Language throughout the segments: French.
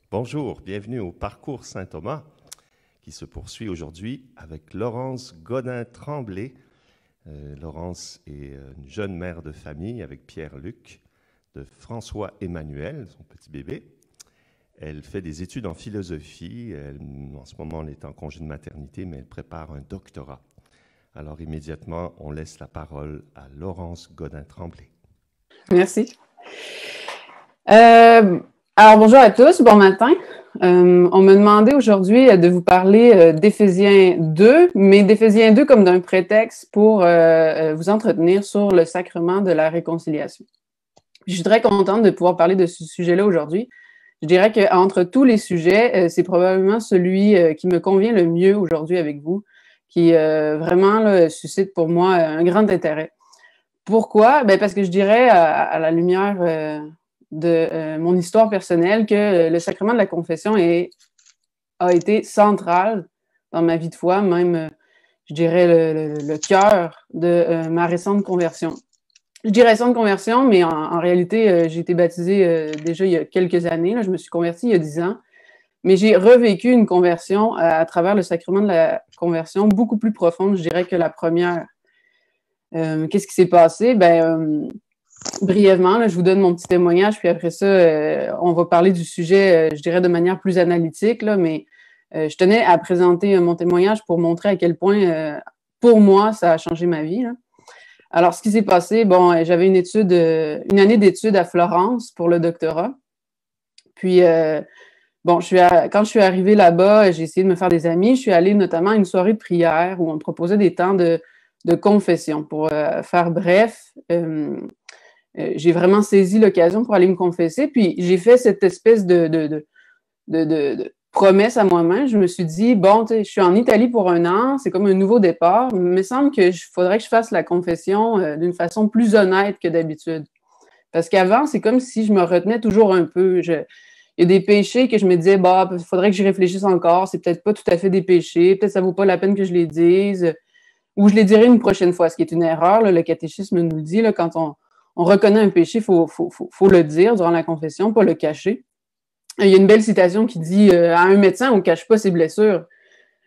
Bonjour, bienvenue au Parcours Saint-Thomas qui se poursuit aujourd'hui avec Laurence Godin-Tremblay. Laurence est une jeune mère de famille avec Pierre-Luc, de François-Emmanuel, son petit bébé. Elle fait des études en philosophie. En ce moment, elle est en congé de maternité, mais elle prépare un doctorat. Alors immédiatement, on laisse la parole à Laurence Godin-Tremblay. Merci. Alors, bonjour à tous, bon matin. On m'a demandé aujourd'hui de vous parler d'Éphésiens 2, mais d'Éphésiens 2 comme d'un prétexte pour vous entretenir sur le sacrement de la réconciliation. Je suis très contente de pouvoir parler de ce sujet-là aujourd'hui. Je dirais qu'entre tous les sujets, c'est probablement celui qui me convient le mieux aujourd'hui avec vous, qui vraiment là, suscite pour moi un grand intérêt. Pourquoi? Ben parce que je dirais, à la lumière de mon histoire personnelle, que le sacrement de la confession a été central dans ma vie de foi, même, je dirais, le cœur de ma récente conversion. Je dis récente conversion, mais en réalité, j'ai été baptisée déjà il y a quelques années. Là, je me suis convertie il y a 10 ans. Mais j'ai revécu une conversion à travers le sacrement de la conversion beaucoup plus profonde, je dirais, que la première. Qu'est-ce qui s'est passé? Brièvement, là, je vous donne mon petit témoignage, puis après ça, on va parler du sujet, je dirais, de manière plus analytique, là, mais je tenais à présenter mon témoignage pour montrer à quel point, pour moi, ça a changé ma vie, là. Alors, ce qui s'est passé, j'avais une année d'études à Florence pour le doctorat. Puis, quand je suis arrivée là-bas, j'ai essayé de me faire des amis. Je suis allée notamment à une soirée de prière où on me proposait des temps de confession. Pour faire bref, j'ai vraiment saisi l'occasion pour aller me confesser. Puis, j'ai fait cette espèce de promesse à moi-même. Je me suis dit, je suis en Italie pour 1 an, c'est comme un nouveau départ. Il me semble qu'il faudrait que je fasse la confession d'une façon plus honnête que d'habitude. Parce qu'avant, c'est comme si je me retenais toujours un peu. Il y a des péchés que je me disais, il faudrait que j'y réfléchisse encore. C'est peut-être pas tout à fait des péchés. Peut-être que ça vaut pas la peine que je les dise. Ou je les dirai une prochaine fois, ce qui est une erreur. Là, le catéchisme nous le dit, là, quand on reconnaît un péché, il faut le dire durant la confession, pas le cacher. Il y a une belle citation qui dit à un médecin, on ne cache pas ses blessures.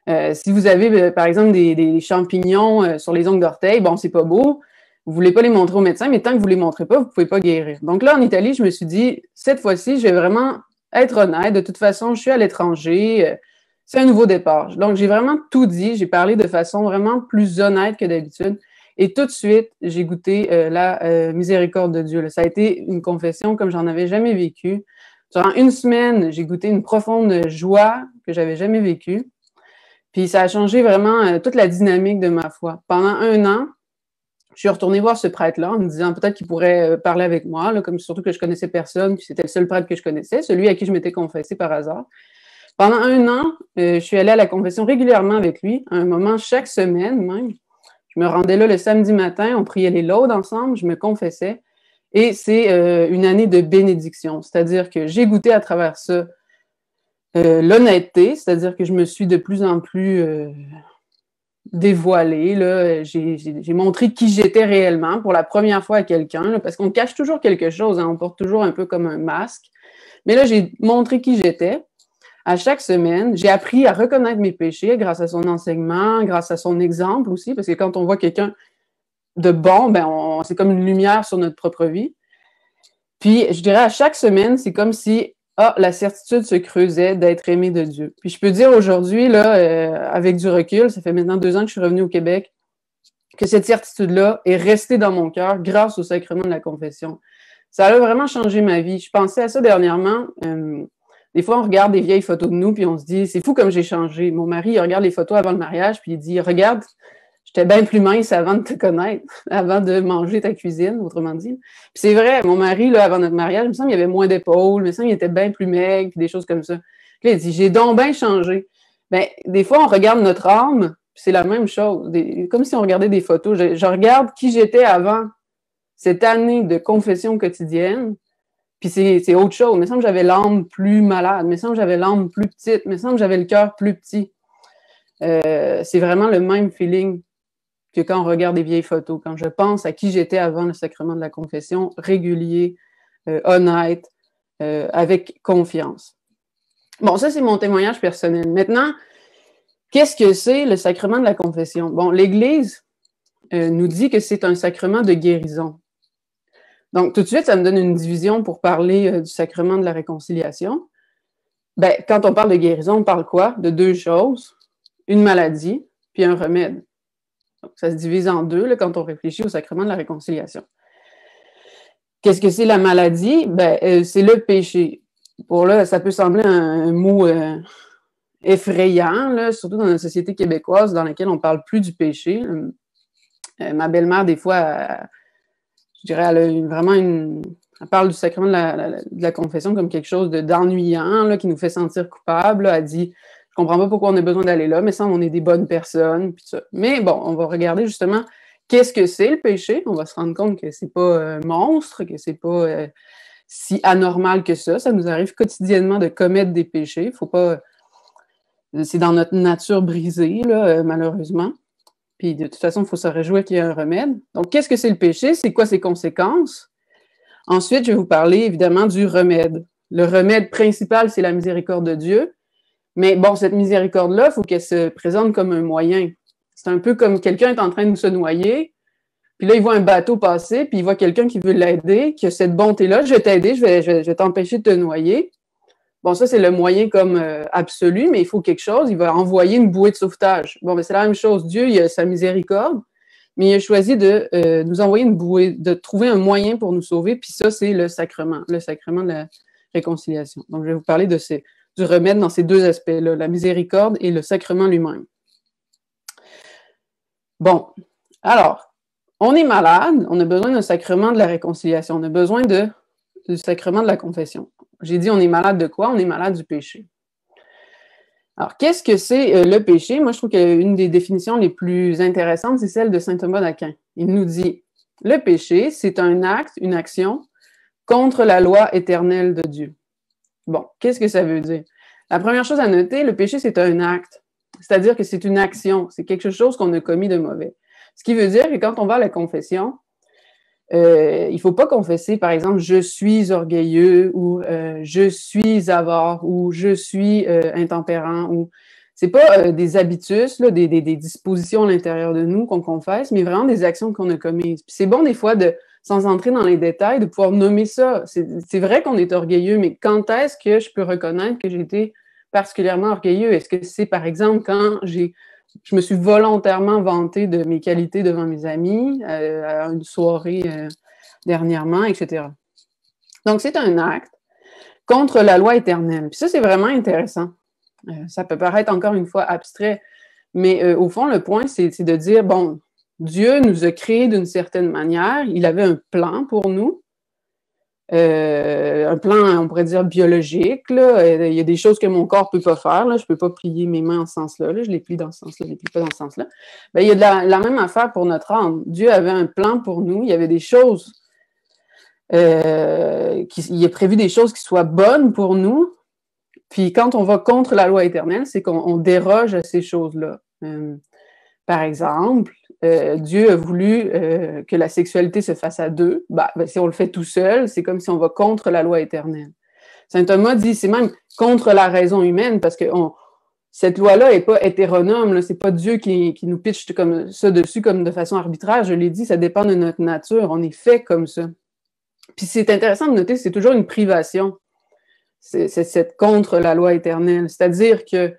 Si vous avez, par exemple, des champignons sur les ongles d'orteil, c'est pas beau. Vous ne voulez pas les montrer au médecin, mais tant que vous ne les montrez pas, vous ne pouvez pas guérir. Donc là, en Italie, je me suis dit, cette fois-ci, je vais vraiment être honnête. De toute façon, je suis à l'étranger. C'est un nouveau départ. Donc, j'ai vraiment tout dit. J'ai parlé de façon vraiment plus honnête que d'habitude. Et tout de suite, j'ai goûté la miséricorde de Dieu. Ça a été une confession comme j'en avais jamais vécu. Durant 1 semaine, j'ai goûté une profonde joie que j'avais jamais vécue. Puis ça a changé vraiment toute la dynamique de ma foi. Pendant 1 an, je suis retournée voir ce prêtre-là en me disant peut-être qu'il pourrait parler avec moi, là, comme surtout que je connaissais personne, puis c'était le seul prêtre que je connaissais, celui à qui je m'étais confessée par hasard. Pendant 1 an, je suis allée à la confession régulièrement avec lui, à un moment chaque semaine même. Je me rendais là le samedi matin, on priait les laudes ensemble, je me confessais. Et c'est une année de bénédiction, c'est-à-dire que j'ai goûté à travers ça l'honnêteté, c'est-à-dire que je me suis de plus en plus dévoilée, là. J'ai montré qui j'étais réellement pour la première fois à quelqu'un, là, parce qu'on cache toujours quelque chose, hein, on porte toujours un peu comme un masque. Mais là, j'ai montré qui j'étais. À chaque semaine, j'ai appris à reconnaître mes péchés grâce à son enseignement, grâce à son exemple aussi, parce que quand on voit quelqu'un de bon, c'est comme une lumière sur notre propre vie. Puis, je dirais, à chaque semaine, c'est comme si la certitude se creusait d'être aimé de Dieu. Puis, je peux dire aujourd'hui, là, avec du recul, ça fait maintenant 2 ans que je suis revenue au Québec, que cette certitude-là est restée dans mon cœur grâce au sacrement de la confession. Ça a vraiment changé ma vie. Je pensais à ça dernièrement. Des fois, on regarde des vieilles photos de nous, puis on se dit, c'est fou comme j'ai changé. Mon mari, il regarde les photos avant le mariage, puis il dit, regarde, j'étais bien plus mince avant de te connaître, avant de manger ta cuisine, autrement dit. Puis c'est vrai, mon mari, là, avant notre mariage, il me semble qu'il y avait moins d'épaules, il me semble qu'il était bien plus maigre, puis des choses comme ça. Puis là, il dit, j'ai donc bien changé. Des fois, on regarde notre âme, puis c'est la même chose. Comme si on regardait des photos. Je regarde qui j'étais avant cette année de confession quotidienne, puis c'est autre chose. Il me semble que j'avais l'âme plus malade, il me semble que j'avais l'âme plus petite, il me semble que j'avais le cœur plus petit. C'est vraiment le même feeling que quand on regarde des vieilles photos, quand je pense à qui j'étais avant le sacrement de la confession, régulier, honnête, avec confiance. Bon, ça, c'est mon témoignage personnel. Maintenant, qu'est-ce que c'est le sacrement de la confession? Bon, l'Église nous dit que c'est un sacrement de guérison. Donc, tout de suite, ça me donne une division pour parler du sacrement de la réconciliation. Ben, quand on parle de guérison, on parle quoi? De deux choses, une maladie puis un remède. Donc, ça se divise en deux là, quand on réfléchit au sacrement de la réconciliation. Qu'est-ce que c'est la maladie? Ben, c'est le péché. Pour là, ça peut sembler un mot effrayant, là, surtout dans une société québécoise dans laquelle on ne parle plus du péché. Ma belle-mère, des fois, je dirais, elle parle du sacrement de la confession comme quelque chose d'ennuyant, là, qui nous fait sentir coupables. Elle dit, je comprends pas pourquoi on a besoin d'aller là, mais ça, on est des bonnes personnes. Puis ça. Mais bon, on va regarder justement qu'est-ce que c'est le péché. On va se rendre compte que c'est pas un monstre, que c'est pas si anormal que ça. Ça nous arrive quotidiennement de commettre des péchés. Faut pas... C'est dans notre nature brisée, là, malheureusement. Puis de toute façon, il faut se réjouir qu'il y ait un remède. Donc, qu'est-ce que c'est le péché? C'est quoi ses conséquences? Ensuite, je vais vous parler évidemment du remède. Le remède principal, c'est la miséricorde de Dieu. Mais bon, cette miséricorde-là, il faut qu'elle se présente comme un moyen. C'est un peu comme quelqu'un est en train de se noyer, puis là, il voit un bateau passer, puis il voit quelqu'un qui veut l'aider, qui a cette bonté-là, je vais t'aider, je vais t'empêcher de te noyer. Bon, ça, c'est le moyen comme absolu, mais il faut quelque chose. Il va envoyer une bouée de sauvetage. Bon, mais c'est la même chose. Dieu, il a sa miséricorde, mais il a choisi de nous envoyer une bouée, de trouver un moyen pour nous sauver, puis ça, c'est le sacrement de la réconciliation. Donc, je vais vous parler du remède dans ces deux aspects-là, la miséricorde et le sacrement lui-même. Bon, alors, on est malade, on a besoin d'un sacrement de la réconciliation, on a besoin du sacrement de la confession. J'ai dit, on est malade de quoi? On est malade du péché. Alors, qu'est-ce que c'est le péché? Moi, je trouve qu'une des définitions les plus intéressantes, c'est celle de saint Thomas d'Aquin. Il nous dit, le péché, c'est un acte, une action contre la loi éternelle de Dieu. Bon, qu'est-ce que ça veut dire? La première chose à noter, le péché, c'est un acte. C'est-à-dire que c'est une action, c'est quelque chose qu'on a commis de mauvais. Ce qui veut dire que quand on va à la confession, il ne faut pas confesser, par exemple, je suis orgueilleux ou je suis avare ou je suis intempérant. Ou... Ce n'est pas des habitus, là, des dispositions à l'intérieur de nous qu'on confesse, mais vraiment des actions qu'on a commises. Puis c'est bon des fois, sans entrer dans les détails, de pouvoir nommer ça. C'est vrai qu'on est orgueilleux, mais quand est-ce que je peux reconnaître que j'ai été particulièrement orgueilleux? Est-ce que c'est, par exemple, quand je me suis volontairement vantée de mes qualités devant mes amis à une soirée dernièrement, etc. Donc, c'est un acte contre la loi éternelle. Puis ça, c'est vraiment intéressant. Ça peut paraître encore une fois abstrait, mais au fond, le point, c'est de dire, bon, Dieu nous a créés d'une certaine manière, il avait un plan pour nous, un plan, on pourrait dire, biologique. Là. Il y a des choses que mon corps ne peut pas faire. Là. Je ne peux pas plier mes mains en ce sens-là. Là. Je les plie dans ce sens-là, je ne les plie pas dans ce sens-là. Ben, il y a de la même affaire pour notre âme. Dieu avait un plan pour nous. Il y avait des choses, il a prévu des choses qui soient bonnes pour nous. Puis quand on va contre la loi éternelle, c'est qu'on déroge à ces choses-là. Par exemple, Dieu a voulu que la sexualité se fasse à deux. Ben, si on le fait tout seul, c'est comme si on va contre la loi éternelle. Saint Thomas dit, c'est même contre la raison humaine, parce que cette loi-là n'est pas hétéronome, c'est pas Dieu qui nous pitche comme ça dessus comme de façon arbitraire. Je l'ai dit, ça dépend de notre nature. On est fait comme ça. Puis c'est intéressant de noter, c'est toujours une privation. C'est cette contre la loi éternelle. C'est-à-dire que,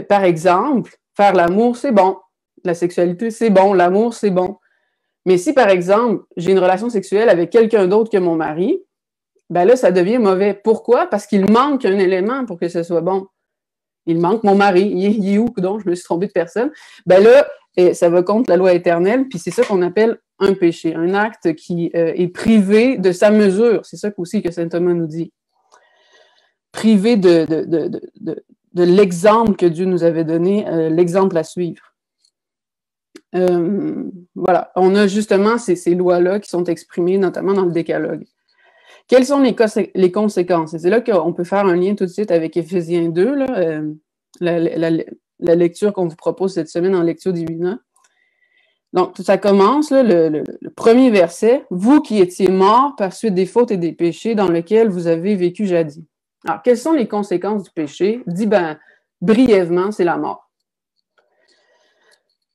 par exemple, faire l'amour, c'est bon. La sexualité, c'est bon. L'amour, c'est bon. Mais si, par exemple, j'ai une relation sexuelle avec quelqu'un d'autre que mon mari, ben là, ça devient mauvais. Pourquoi? Parce qu'il manque un élément pour que ce soit bon. Il manque mon mari. Il est où, donc? Je me suis trompée de personne. Ben là, ça va contre la loi éternelle, puis c'est ça qu'on appelle un péché, un acte qui est privé de sa mesure. C'est ça aussi que saint Thomas nous dit. Privé de l'exemple que Dieu nous avait donné, l'exemple à suivre. Voilà, on a justement ces lois-là qui sont exprimées notamment dans le décalogue. Quelles sont les conséquences? Et c'est là qu'on peut faire un lien tout de suite avec Éphésiens 2, là, la lecture qu'on vous propose cette semaine en Lectio Divina. Donc, ça commence, là, le premier verset. « Vous qui étiez morts par suite des fautes et des péchés dans lesquels vous avez vécu jadis. » Alors, quelles sont les conséquences du péché? Dit brièvement, c'est la mort.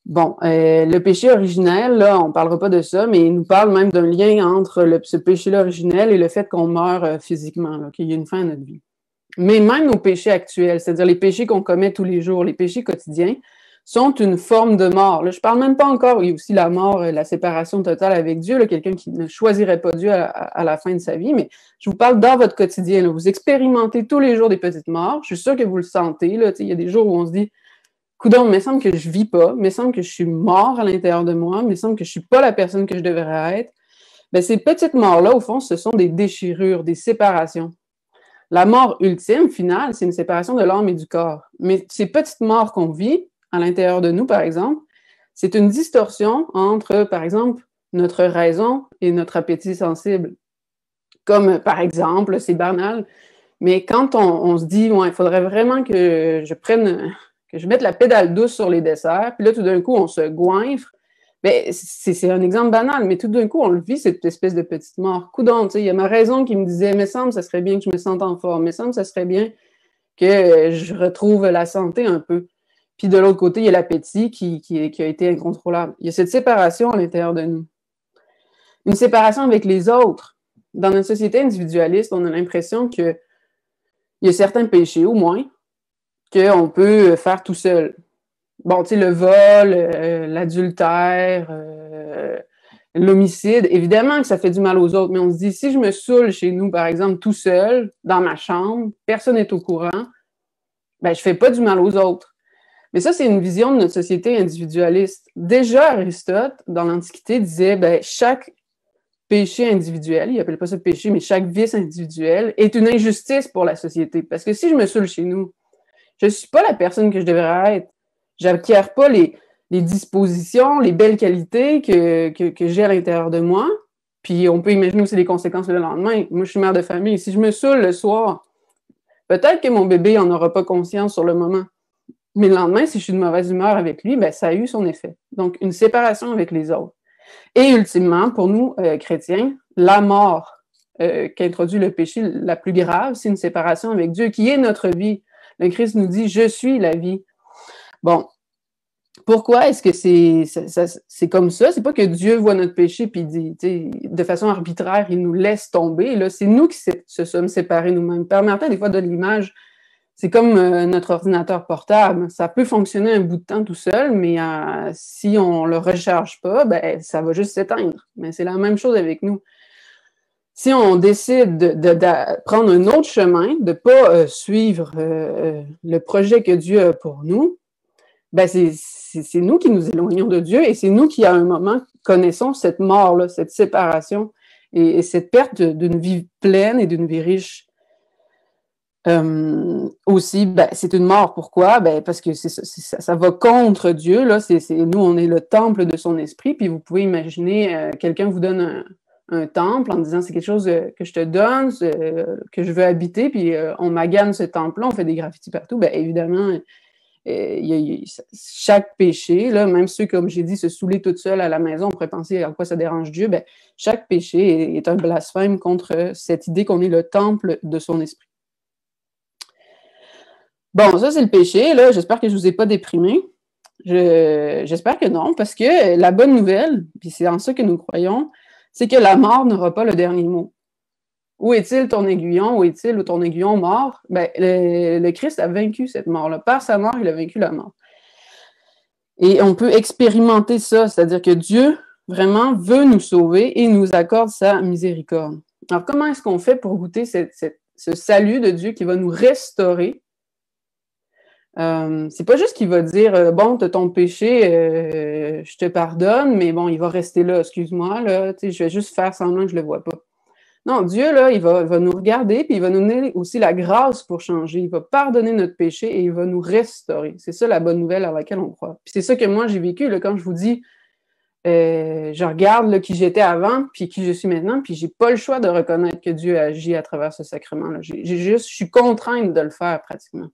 Bon, le péché originel, là, on ne parlera pas de ça, mais il nous parle même d'un lien entre ce péché-là originel et le fait qu'on meurt physiquement, là, qu'il y a une fin à notre vie. Mais même nos péchés actuels, c'est-à-dire les péchés qu'on commet tous les jours, les péchés quotidiens, sont une forme de mort. Là, je ne parle même pas encore, il y a aussi la mort, la séparation totale avec Dieu, quelqu'un qui ne choisirait pas Dieu à la fin de sa vie, mais je vous parle dans votre quotidien. Là, vous expérimentez tous les jours des petites morts, je suis sûre que vous le sentez. Là, il y a des jours où on se dit, coudonc, il me semble que je ne vis pas, il me semble que je suis mort à l'intérieur de moi, il me semble que je ne suis pas la personne que je devrais être. Bien, ces petites morts-là, au fond, ce sont des déchirures, des séparations. La mort ultime, finale, c'est une séparation de l'âme et du corps. Mais ces petites morts qu'on vit à l'intérieur de nous, par exemple, c'est une distorsion entre, par exemple, notre raison et notre appétit sensible. Comme, par exemple, c'est banal, mais quand on se dit, ouais, il faudrait vraiment que je mette la pédale douce sur les desserts, puis là, tout d'un coup, on se goinfre. Bien, c'est un exemple banal, mais tout d'un coup, on le vit, cette espèce de petite mort. Coudonc, tu sais, il y a ma raison qui me disait, mais semble, ça serait bien que je me sente en forme, mais semble, ça serait bien que je retrouve la santé un peu. Puis de l'autre côté, il y a l'appétit qui a été incontrôlable. Il y a cette séparation à l'intérieur de nous. Une séparation avec les autres. Dans notre société individualiste, on a l'impression qu'il y a certains péchés, au moins, qu'on peut faire tout seul. Bon, tu sais, le vol, l'adultère, l'homicide, évidemment que ça fait du mal aux autres, mais on se dit, si je me saoule chez nous, par exemple, tout seul, dans ma chambre, personne n'est au courant, ben, je fais pas du mal aux autres. Mais ça, c'est une vision de notre société individualiste. Déjà, Aristote, dans l'Antiquité, disait, ben, chaque péché individuel, il appelle pas ça péché, mais chaque vice individuel est une injustice pour la société. Parce que si je me saoule chez nous, je ne suis pas la personne que je devrais être. Je n'acquiers pas les dispositions, les belles qualités que j'ai à l'intérieur de moi. Puis on peut imaginer aussi les conséquences le lendemain. Moi, je suis mère de famille. Si je me saoule le soir, peut-être que mon bébé n'en aura pas conscience sur le moment. Mais le lendemain, si je suis de mauvaise humeur avec lui, ben, ça a eu son effet. Donc, une séparation avec les autres. Et ultimement, pour nous, chrétiens, la mort qu'introduit le péché la plus grave, c'est une séparation avec Dieu, qui est notre vie. Le Christ nous dit « Je suis la vie ». Bon, pourquoi est-ce que c'est comme ça? C'est pas que Dieu voit notre péché puis dit, de façon arbitraire, il nous laisse tomber. Là, c'est nous qui se sommes séparés nous-mêmes. Père Martin, des fois, donne l'image, c'est comme notre ordinateur portable. Ça peut fonctionner un bout de temps tout seul, mais si on le recharge pas, ben, ça va juste s'éteindre. Mais c'est la même chose avec nous. Si on décide de prendre un autre chemin, de ne pas suivre le projet que Dieu a pour nous, ben c'est nous qui nous éloignons de Dieu et c'est nous qui, à un moment, connaissons cette mort-là, cette séparation et cette perte d'une vie pleine et d'une vie riche. Aussi, ben, c'est une mort. Pourquoi? Ben, parce que ça va contre Dieu. Là. Nous, on est le temple de son esprit. Puis vous pouvez imaginer, quelqu'un vous donne un temple en disant c'est quelque chose que je te donne, que je veux habiter, puis on magane ce temple-là, on fait des graffitis partout. Ben, évidemment, chaque péché, là, même ceux, comme j'ai dit, se saouler toute seule à la maison, on pourrait penser à quoi ça dérange Dieu, ben, chaque péché est un blasphème contre cette idée qu'on est le temple de son esprit. Bon, ça, c'est le péché. Là. J'espère que je ne vous ai pas déprimé. J'espère que non, parce que la bonne nouvelle, puis c'est en ça que nous croyons, c'est que la mort n'aura pas le dernier mot. Où est-il ton aiguillon? Où est-il ton aiguillon mort? Ben, le Christ a vaincu cette mort-là. Par sa mort, il a vaincu la mort. Et on peut expérimenter ça, c'est-à-dire que Dieu, vraiment, veut nous sauver et nous accorde sa miséricorde. Alors, comment est-ce qu'on fait pour goûter ce salut de Dieu qui va nous restaurer? C'est pas juste qu'il va dire bon, t'as ton péché, je te pardonne, mais bon, il va rester là, excuse-moi, là, je vais juste faire semblant que je le vois pas. Non, Dieu, là, il va nous regarder, puis il va nous donner aussi la grâce pour changer. Il va pardonner notre péché et il va nous restaurer. C'est ça la bonne nouvelle à laquelle on croit. Puis c'est ça que moi, j'ai vécu, là, quand je vous dis, je regarde là, qui j'étais avant, puis qui je suis maintenant, puis j'ai pas le choix de reconnaître que Dieu agit à travers ce sacrement-là. Je suis contrainte de le faire, pratiquement.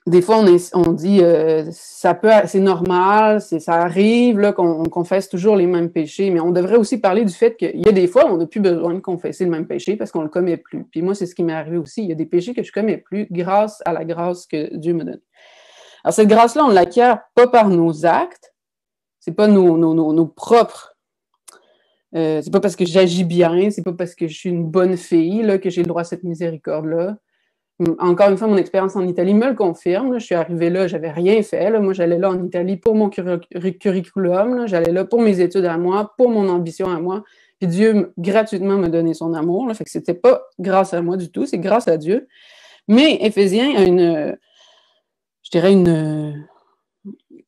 des fois, on dit c'est normal, ça arrive là, qu'on confesse toujours les mêmes péchés, mais on devrait aussi parler du fait qu'il y a des fois où on n'a plus besoin de confesser le même péché parce qu'on ne le commet plus. Puis moi, c'est ce qui m'est arrivé aussi. Il y a des péchés que je ne commets plus grâce à la grâce que Dieu me donne. Alors, cette grâce-là, on ne l'acquiert pas par nos actes, c'est pas nos propres. C'est pas parce que j'agis bien, c'est pas parce que je suis une bonne fille là, que j'ai le droit à cette miséricorde-là. Encore une fois, mon expérience en Italie me le confirme. Là. Je suis arrivée là, j'avais rien fait. Là. Moi, j'allais là en Italie pour mon curriculum. Là. J'allais là pour mes études à moi, pour mon ambition à moi. Puis Dieu, gratuitement, m'a donné son amour. Là. Fait que c'était pas grâce à moi du tout, c'est grâce à Dieu. Mais Éphésiens a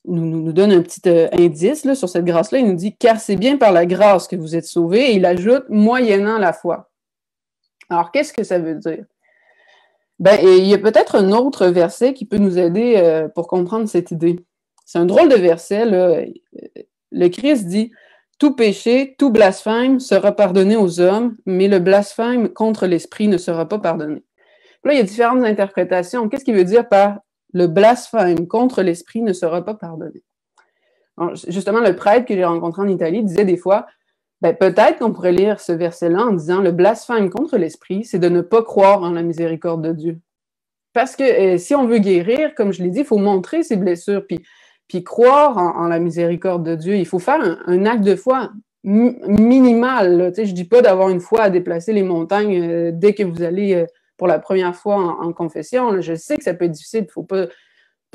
nous donne un petit indice là, sur cette grâce-là. Il nous dit « Car c'est bien par la grâce que vous êtes sauvés. » Et il ajoute « moyennant la foi. » Alors, qu'est-ce que ça veut dire? Ben, il y a peut-être un autre verset qui peut nous aider pour comprendre cette idée. C'est un drôle de verset, là. Le Christ dit « Tout péché, tout blasphème sera pardonné aux hommes, mais le blasphème contre l'Esprit ne sera pas pardonné. » Là, il y a différentes interprétations. Qu'est-ce qu'il veut dire par « le blasphème contre l'Esprit ne sera pas pardonné » ? Alors, justement, le prêtre que j'ai rencontré en Italie disait des fois ben, peut-être qu'on pourrait lire ce verset-là en disant « Le blasphème contre l'Esprit, c'est de ne pas croire en la miséricorde de Dieu. » Parce que si on veut guérir, comme je l'ai dit, il faut montrer ses blessures, puis croire en la miséricorde de Dieu. Il faut faire un acte de foi minimal. Là. Je ne dis pas d'avoir une foi à déplacer les montagnes dès que vous allez pour la première fois en confession. Là. Je sais que ça peut être difficile, il ne faut pas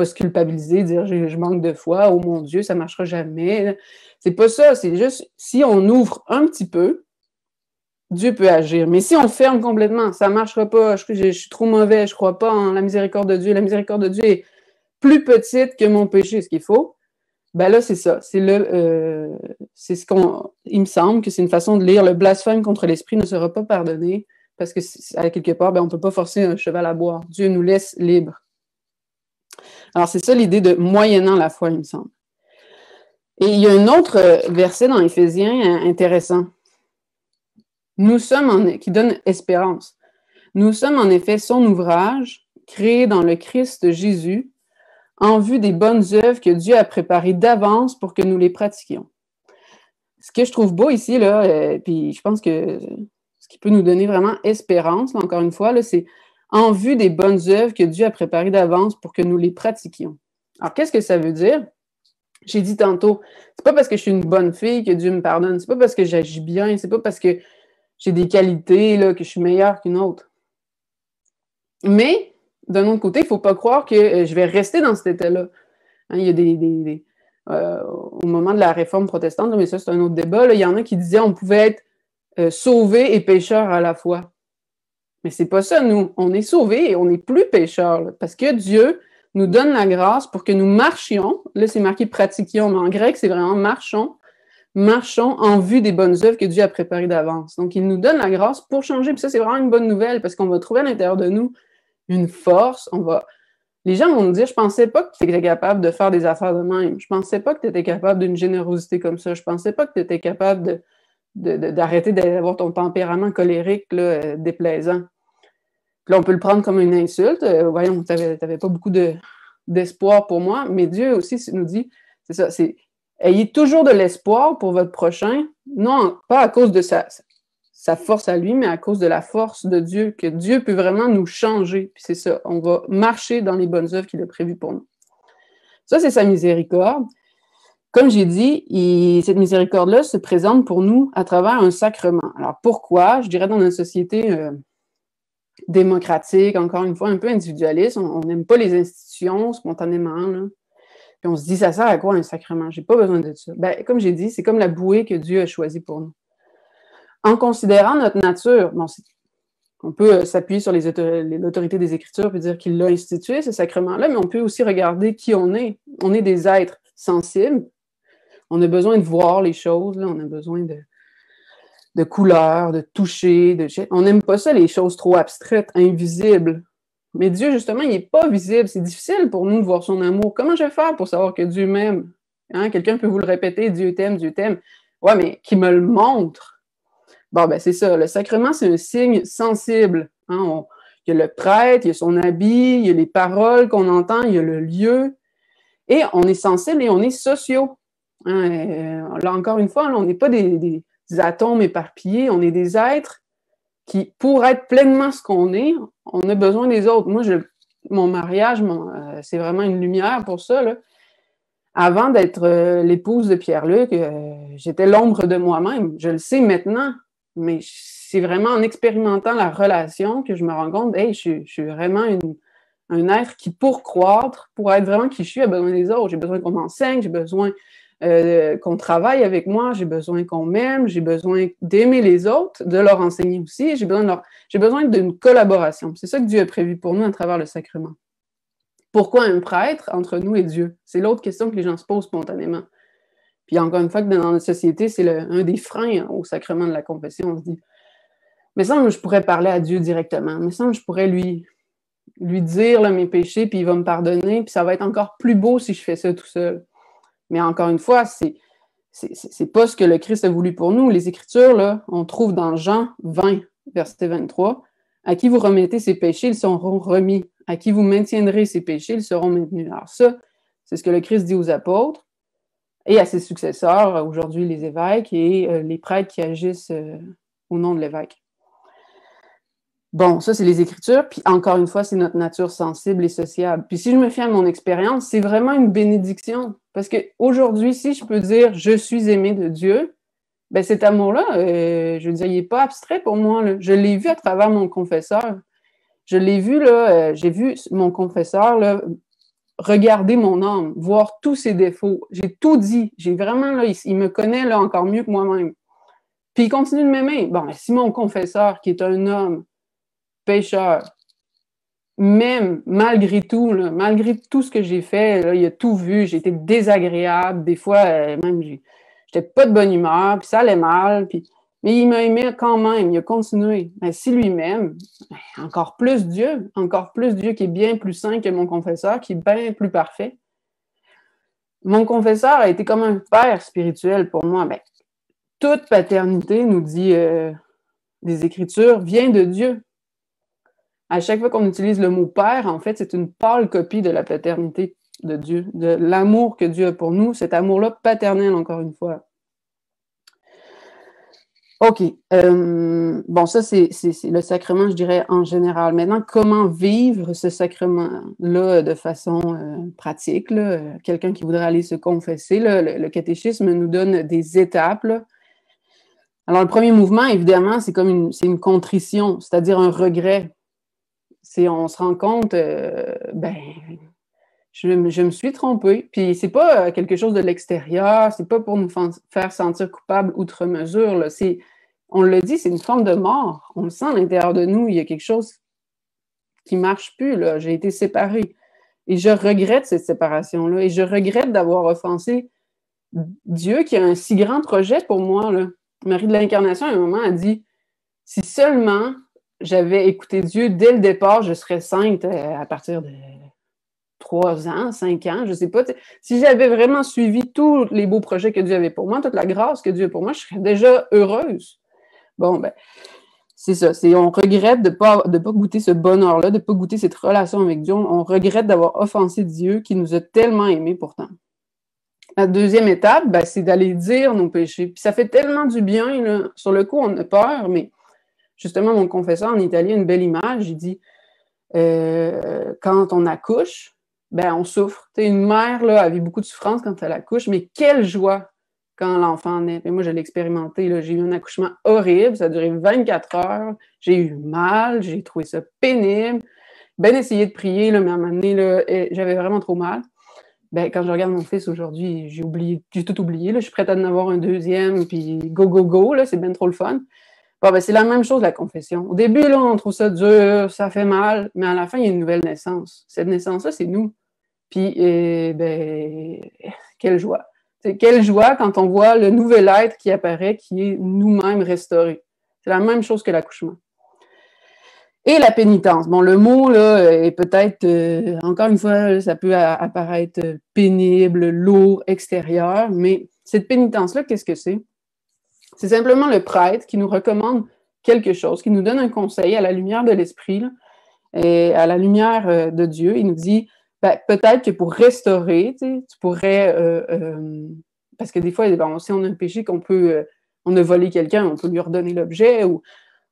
se culpabiliser, dire je manque de foi, oh mon Dieu, ça ne marchera jamais. C'est pas ça, c'est juste si on ouvre un petit peu, Dieu peut agir. Mais si on le ferme complètement, ça ne marchera pas, je suis trop mauvais, je ne crois pas en la miséricorde de Dieu, la miséricorde de Dieu est plus petite que mon péché, ce qu'il faut. Ben là, c'est ça. C'est ce il me semble que c'est une façon de lire le blasphème contre l'Esprit ne sera pas pardonné, parce que à quelque part, ben, on ne peut pas forcer un cheval à boire. Dieu nous laisse libres. Alors, c'est ça l'idée de moyennant la foi, il me semble. Et il y a un autre verset dans Éphésiens intéressant. Qui donne espérance. Nous sommes en effet son ouvrage, créé dans le Christ Jésus, en vue des bonnes œuvres que Dieu a préparées d'avance pour que nous les pratiquions. Ce que je trouve beau ici, là, puis je pense que ce qui peut nous donner vraiment espérance, là, encore une fois, là, c'est en vue des bonnes œuvres que Dieu a préparées d'avance pour que nous les pratiquions. Alors, qu'est-ce que ça veut dire? J'ai dit tantôt, c'est pas parce que je suis une bonne fille que Dieu me pardonne, c'est pas parce que j'agis bien, c'est pas parce que j'ai des qualités là, que je suis meilleure qu'une autre. Mais, d'un autre côté, il ne faut pas croire que je vais rester dans cet état-là. Hein, il y a au moment de la réforme protestante, mais ça c'est un autre débat, là, il y en a qui disaient qu'on pouvait être sauvé et pécheur à la fois. Mais c'est pas ça, nous. On est sauvés et on n'est plus pécheurs, là, parce que Dieu nous donne la grâce pour que nous marchions. Là, c'est marqué pratiquions, mais en grec, c'est vraiment marchons en vue des bonnes œuvres que Dieu a préparées d'avance. Donc, il nous donne la grâce pour changer. Puis ça, c'est vraiment une bonne nouvelle, parce qu'on va trouver à l'intérieur de nous une force. Les gens vont nous dire, je pensais pas que tu étais capable de faire des affaires de même. Je pensais pas que tu étais capable d'une générosité comme ça. Je pensais pas que tu étais capable d'arrêter d'avoir ton tempérament colérique là, déplaisant. Puis là, on peut le prendre comme une insulte. Voyons, tu n'avais pas beaucoup d'espoir pour moi. Mais Dieu aussi nous dit, c'est ça, c'est ayez toujours de l'espoir pour votre prochain, non pas à cause de sa force à lui, mais à cause de la force de Dieu, que Dieu peut vraiment nous changer. Puis c'est ça, on va marcher dans les bonnes œuvres qu'il a prévues pour nous. Ça, c'est sa miséricorde. Comme j'ai dit, cette miséricorde-là se présente pour nous à travers un sacrement. Alors pourquoi? Je dirais dans une société démocratique, encore une fois, un peu individualiste, on n'aime pas les institutions spontanément, là. Puis on se dit, ça sert à quoi un sacrement? J'ai pas besoin de ça. Ben, comme j'ai dit, c'est comme la bouée que Dieu a choisie pour nous. En considérant notre nature, bon, on peut s'appuyer sur l'autorité des Écritures et dire qu'il l'a institué, ce sacrement-là, mais on peut aussi regarder qui on est. On est des êtres sensibles. On a besoin de voir les choses, là. On a besoin de couleurs, de toucher. On n'aime pas ça, les choses trop abstraites, invisibles. Mais Dieu, justement, il n'est pas visible. C'est difficile pour nous de voir son amour. Comment je vais faire pour savoir que Dieu m'aime? Hein? Quelqu'un peut vous le répéter, Dieu t'aime, Dieu t'aime. Ouais, mais qui me le montre. Bon, ben c'est ça. Le sacrement, c'est un signe sensible. Hein? il y a le prêtre, il y a son habit, il y a les paroles qu'on entend, il y a le lieu. Et on est sensible et on est sociaux. Là, encore une fois, là, on n'est pas des atomes éparpillés, on est des êtres qui, pour être pleinement ce qu'on est, on a besoin des autres. Moi, mon mariage, c'est vraiment une lumière pour ça, là. Avant d'être l'épouse de Pierre-Luc, j'étais l'ombre de moi-même. Je le sais maintenant, mais c'est vraiment en expérimentant la relation que je me rends compte, hey, je suis vraiment un être qui, pour croître, pour être vraiment qui je suis, a besoin des autres. J'ai besoin qu'on m'enseigne, j'ai besoin qu'on travaille avec moi, j'ai besoin qu'on m'aime, j'ai besoin d'aimer les autres, de leur enseigner aussi, j'ai besoin d'une collaboration. C'est ça que Dieu a prévu pour nous à travers le sacrement. Pourquoi un prêtre entre nous et Dieu? C'est l'autre question que les gens se posent spontanément. Puis encore une fois, que dans notre société, c'est un des freins au sacrement de la confession. On se dit, mais ça, je pourrais parler à Dieu directement. Mais ça, je pourrais lui dire là, mes péchés, puis il va me pardonner, puis ça va être encore plus beau si je fais ça tout seul. Mais encore une fois, c'est pas ce que le Christ a voulu pour nous. Les Écritures, là, on trouve dans Jean 20, verset 23, « À qui vous remettez ses péchés, ils seront remis. À qui vous maintiendrez ses péchés, ils seront maintenus. » Alors ça, c'est ce que le Christ dit aux apôtres et à ses successeurs, aujourd'hui les évêques et les prêtres qui agissent au nom de l'évêque. Bon, ça, c'est les Écritures, puis encore une fois, c'est notre nature sensible et sociable. Puis si je me fie à mon expérience, c'est vraiment une bénédiction. Parce qu'aujourd'hui, si je peux dire « je suis aimé de Dieu », ben cet amour-là, je veux dire, il n'est pas abstrait pour moi, là. Je l'ai vu à travers mon confesseur. Je l'ai vu, là, j'ai vu mon confesseur, là, regarder mon âme, voir tous ses défauts. J'ai tout dit. J'ai vraiment, là, il me connaît là, encore mieux que moi-même. Puis il continue de m'aimer. Bon, si mon confesseur, qui est un homme pécheur, même malgré tout, là, malgré tout ce que j'ai fait, là, il a tout vu, j'ai été désagréable, des fois, même, j'étais pas de bonne humeur, puis ça allait mal, mais il m'a aimé quand même, il a continué. Mais si lui m'aime, encore plus Dieu qui est bien plus saint que mon confesseur, qui est bien plus parfait. Mon confesseur a été comme un père spirituel pour moi. Ben, toute paternité, nous dit les Écritures, vient de Dieu. À chaque fois qu'on utilise le mot père, en fait, c'est une pâle copie de la paternité de Dieu, de l'amour que Dieu a pour nous, cet amour-là paternel, encore une fois. OK. Bon, ça, c'est le sacrement, je dirais, en général. Maintenant, comment vivre ce sacrement-là de façon pratique? Quelqu'un qui voudrait aller se confesser, là, le catéchisme nous donne des étapes. Là. Alors, le premier mouvement, évidemment, c'est une contrition, c'est-à-dire un regret. On se rend compte, je me suis trompée. Puis c'est pas quelque chose de l'extérieur, c'est pas pour nous faire sentir coupables outre mesure. Là. On le dit, c'est une forme de mort. On le sent à l'intérieur de nous, il y a quelque chose qui marche plus. Là. J'ai été séparée. Et je regrette cette séparation-là. Et je regrette d'avoir offensé Dieu qui a un si grand projet pour moi. Là. Marie de l'Incarnation, à un moment, a dit, si seulement j'avais écouté Dieu dès le départ, je serais sainte à partir de 3 ans, 5 ans, je ne sais pas. Si j'avais vraiment suivi tous les beaux projets que Dieu avait pour moi, toute la grâce que Dieu a pour moi, je serais déjà heureuse. Bon, ben, c'est ça. On regrette de pas goûter ce bonheur-là, de ne pas goûter cette relation avec Dieu. On regrette d'avoir offensé Dieu qui nous a tellement aimés pourtant. La deuxième étape, ben, c'est d'aller dire nos péchés. Puis ça fait tellement du bien. Là. Sur le coup, on a peur, mais justement, mon confesseur en Italie a une belle image. Il dit, quand on accouche, ben, on souffre. T'sais, une mère là, a vu beaucoup de souffrance quand elle accouche, mais quelle joie quand l'enfant naît. Et moi, je l'ai expérimenté. Là, j'ai eu un accouchement horrible. Ça a duré 24 heures. J'ai eu mal. J'ai trouvé ça pénible. Ben essayé de prier, là, mais à un moment donné, là, j'avais vraiment trop mal. Ben, quand je regarde mon fils aujourd'hui, j'ai tout oublié. Là, je suis prête à en avoir un deuxième, puis go, là, c'est bien trop le fun. Bon, ben, c'est la même chose, la confession. Au début, là, on trouve ça dur, ça fait mal, mais à la fin, il y a une nouvelle naissance. Cette naissance-là, c'est nous. Puis, ben, quelle joie. C'est quelle joie quand on voit le nouvel être qui apparaît, qui est nous-mêmes restaurés. C'est la même chose que l'accouchement. Et la pénitence. Bon, le mot, là, est peut-être, encore une fois, ça peut apparaître pénible, lourd, extérieur, mais cette pénitence-là, qu'est-ce que c'est? C'est simplement le prêtre qui nous recommande quelque chose, qui nous donne un conseil à la lumière de l'esprit, là, Et à la lumière de Dieu, il nous dit, ben, peut-être que pour restaurer, tu pourrais, parce que des fois, bon, si on a un péché qu'on peut, on a volé quelqu'un, on peut lui redonner l'objet, ou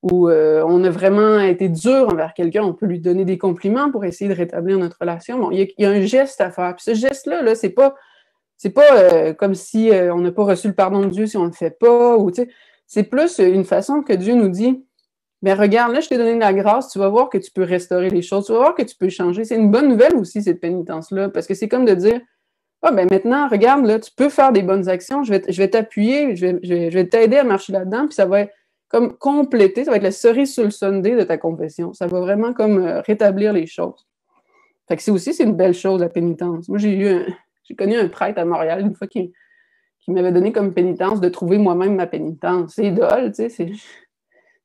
on a vraiment été dur envers quelqu'un, on peut lui donner des compliments pour essayer de rétablir notre relation. Bon, il y a un geste à faire. Puis ce geste-là, là, c'est pas comme si on n'a pas reçu le pardon de Dieu si on le fait pas, ou tu sais, c'est plus une façon que Dieu nous dit, mais regarde, là, je t'ai donné de la grâce, tu vas voir que tu peux restaurer les choses, tu vas voir que tu peux changer. C'est une bonne nouvelle aussi, cette pénitence-là, parce que c'est comme de dire, ah, ben maintenant, regarde, là, tu peux faire des bonnes actions, je vais t'appuyer, je vais t'aider à marcher là-dedans, puis ça va être comme compléter, ça va être la cerise sur le sundae de ta confession. Ça va vraiment comme rétablir les choses. Fait que c'est une belle chose, la pénitence. Moi, j'ai connu un prêtre à Montréal une fois qui m'avait donné comme pénitence de trouver moi-même ma pénitence. C'est idole, tu sais,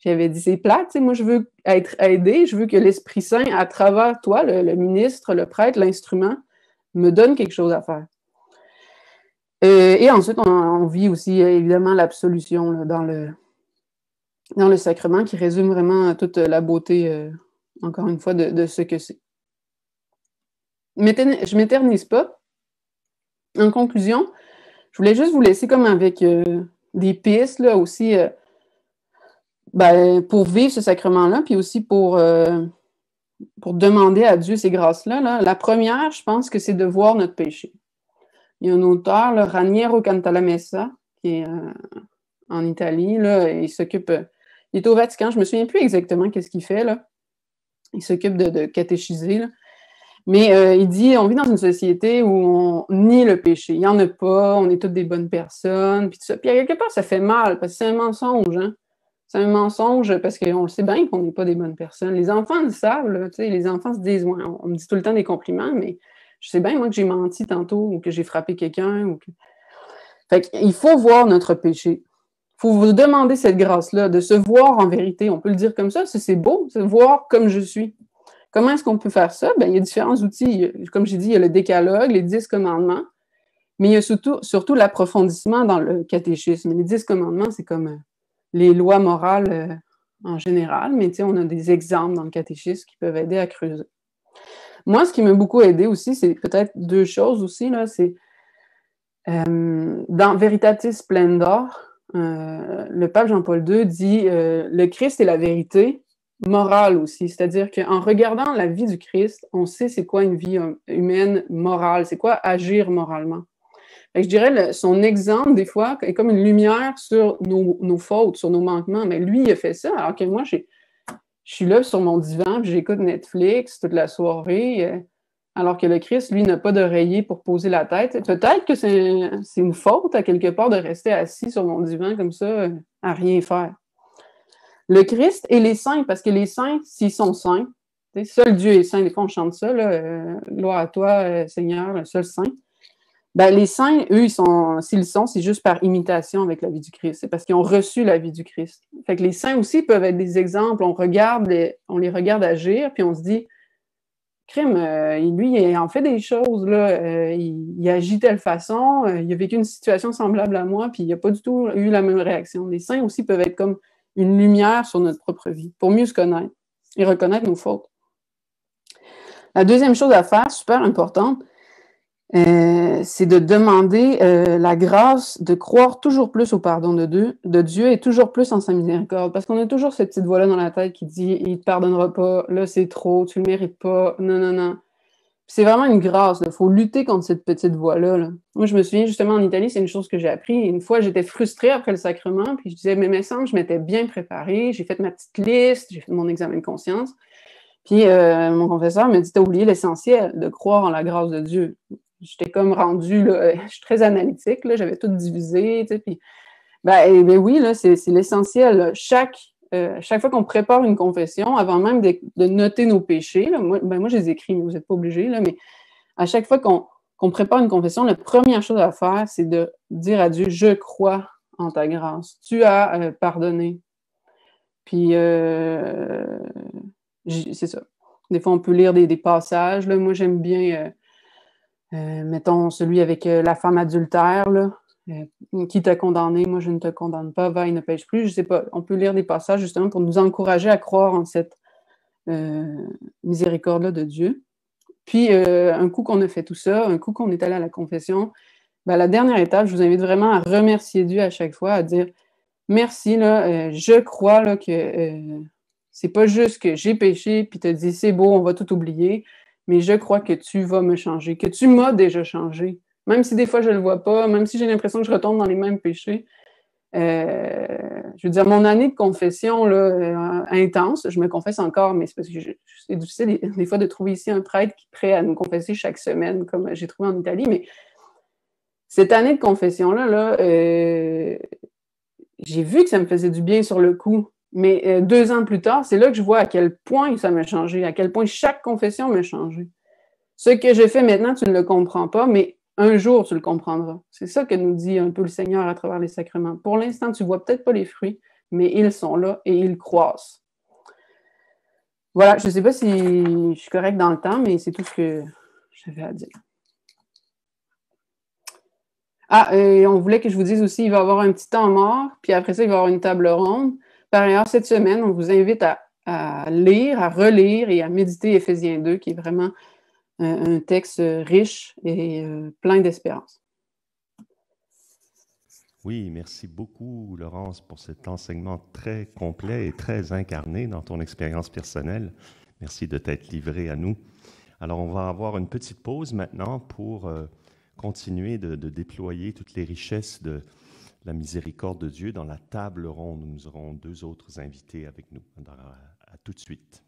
j'avais dit, c'est plate, tu sais, moi, je veux être aidé, je veux que l'Esprit Saint, à travers toi, le ministre, le prêtre, l'instrument, me donne quelque chose à faire. Et ensuite, on vit aussi, évidemment, l'absolution là, dans le sacrement qui résume vraiment toute la beauté, encore une fois, de ce que c'est. Je m'éternise pas. En conclusion, je voulais juste vous laisser comme avec des pistes là aussi pour vivre ce sacrement-là, puis aussi pour demander à Dieu ces grâces-là. Là. La première, je pense que c'est de voir notre péché. Il y a un auteur, là, Raniero Cantalamessa, qui est en Italie, là, il est au Vatican, je me souviens plus exactement qu'est-ce qu'il fait, là. Il s'occupe de catéchiser, là. Mais il dit, on vit dans une société où on nie le péché. Il n'y en a pas, on est toutes des bonnes personnes, puis tout ça. Puis à quelque part, ça fait mal, parce que c'est un mensonge, hein. C'est un mensonge parce qu'on le sait bien qu'on n'est pas des bonnes personnes. Les enfants le savent, là, tu sais, les enfants se disent, ouais, on me dit tout le temps des compliments, mais je sais bien, moi, que j'ai menti tantôt, ou que j'ai frappé quelqu'un, Fait qu'il faut voir notre péché. Il faut vous demander cette grâce-là, de se voir en vérité. On peut le dire comme ça, c'est beau, se voir comme je suis. Comment est-ce qu'on peut faire ça? Ben, il y a différents outils. Comme j'ai dit, il y a le décalogue, les 10 commandements, mais il y a surtout l'approfondissement dans le catéchisme. Les 10 commandements, c'est comme les lois morales en général, mais on a des exemples dans le catéchisme qui peuvent aider à creuser. Moi, ce qui m'a beaucoup aidé aussi, c'est peut-être deux choses aussi, là, c'est dans Veritatis Splendor, le pape Jean-Paul II dit le Christ est la vérité morale aussi, c'est-à-dire qu'en regardant la vie du Christ, on sait c'est quoi une vie humaine morale, c'est quoi agir moralement. Fait que je dirais son exemple, des fois, est comme une lumière sur nos fautes, sur nos manquements. Mais lui, il a fait ça, alors que moi, je suis là sur mon divan, puis j'écoute Netflix toute la soirée, alors que le Christ, lui, n'a pas d'oreiller pour poser la tête. Peut-être que c'est une faute, à quelque part, de rester assis sur mon divan comme ça, à rien faire. Le Christ et les saints, parce que les saints, s'ils sont saints, seul Dieu est saint, des fois on chante ça, là, gloire à toi, Seigneur, le seul saint. Ben, les saints, eux, s'ils sont, c'est juste par imitation avec la vie du Christ. C'est parce qu'ils ont reçu la vie du Christ. Fait que les saints aussi peuvent être des exemples. On les regarde agir, puis on se dit, crime, lui, il en fait des choses, là. Il agit de telle façon, il a vécu une situation semblable à moi, puis il n'a pas du tout eu la même réaction. Les saints aussi peuvent être comme une lumière sur notre propre vie, pour mieux se connaître et reconnaître nos fautes. La deuxième chose à faire, super importante, c'est de demander la grâce de croire toujours plus au pardon de Dieu et toujours plus en sa miséricorde. Parce qu'on a toujours cette petite voix-là dans la tête qui dit « il te pardonnera pas, là c'est trop, tu le mérites pas, non, non, non ». C'est vraiment une grâce, il faut lutter contre cette petite voix-là. Là. Moi, je me souviens justement en Italie, c'est une chose que j'ai appris. Une fois, j'étais frustrée après le sacrement, puis je disais « mais me semble, je m'étais bien préparée, j'ai fait ma petite liste, j'ai fait mon examen de conscience ». Puis mon confesseur me dit « t'as oublié l'essentiel, de croire en la grâce de Dieu ». J'étais comme rendue, là, je suis très analytique, là, j'avais tout divisé, tu sais, puis ben oui, là, c'est l'essentiel. Chaque fois qu'on prépare une confession, avant même de noter nos péchés, là, moi je les écris, mais vous n'êtes pas obligés, là, mais à chaque fois qu'on prépare une confession, la première chose à faire, c'est de dire à Dieu, je crois en ta grâce. Tu as pardonné. Puis, c'est ça. Des fois, on peut lire des passages, là. Moi, j'aime bien... mettons, celui avec la femme adultère, là, qui t'a condamné, moi je ne te condamne pas, va et ne pêche plus. Je sais pas, on peut lire des passages justement pour nous encourager à croire en cette miséricorde-là de Dieu. Puis, un coup qu'on a fait tout ça, un coup qu'on est allé à la confession, ben, la dernière étape, je vous invite vraiment à remercier Dieu à chaque fois, à dire merci, là, je crois là, que c'est pas juste que j'ai péché, puis te dit c'est beau, on va tout oublier, mais je crois que tu vas me changer, que tu m'as déjà changé. Même si des fois je le vois pas, même si j'ai l'impression que je retombe dans les mêmes péchés. Je veux dire, mon année de confession là, intense, je me confesse encore, mais c'est parce que c'est difficile des fois de trouver ici un prêtre qui est prêt à nous confesser chaque semaine, comme j'ai trouvé en Italie, mais cette année de confession-là, là, j'ai vu que ça me faisait du bien sur le coup. Mais 2 ans plus tard, c'est là que je vois à quel point ça m'a changé, à quel point chaque confession m'a changé. Ce que je fais maintenant, tu ne le comprends pas, mais un jour, tu le comprendras. C'est ça que nous dit un peu le Seigneur à travers les sacrements. Pour l'instant, tu ne vois peut-être pas les fruits, mais ils sont là et ils croissent. Voilà, je ne sais pas si je suis correcte dans le temps, mais c'est tout ce que j'avais à dire. Ah, et on voulait que je vous dise aussi, il va y avoir un petit temps mort, puis après ça, il va y avoir une table ronde. Par ailleurs, cette semaine, on vous invite à lire, à relire et à méditer Éphésiens 2, qui est vraiment un texte riche et plein d'espérance. Oui, merci beaucoup, Laurence, pour cet enseignement très complet et très incarné dans ton expérience personnelle. Merci de t'être livré à nous. Alors, on va avoir une petite pause maintenant pour continuer de déployer toutes les richesses de la miséricorde de Dieu dans la table ronde. Nous aurons 2 autres invités avec nous. Alors, à tout de suite.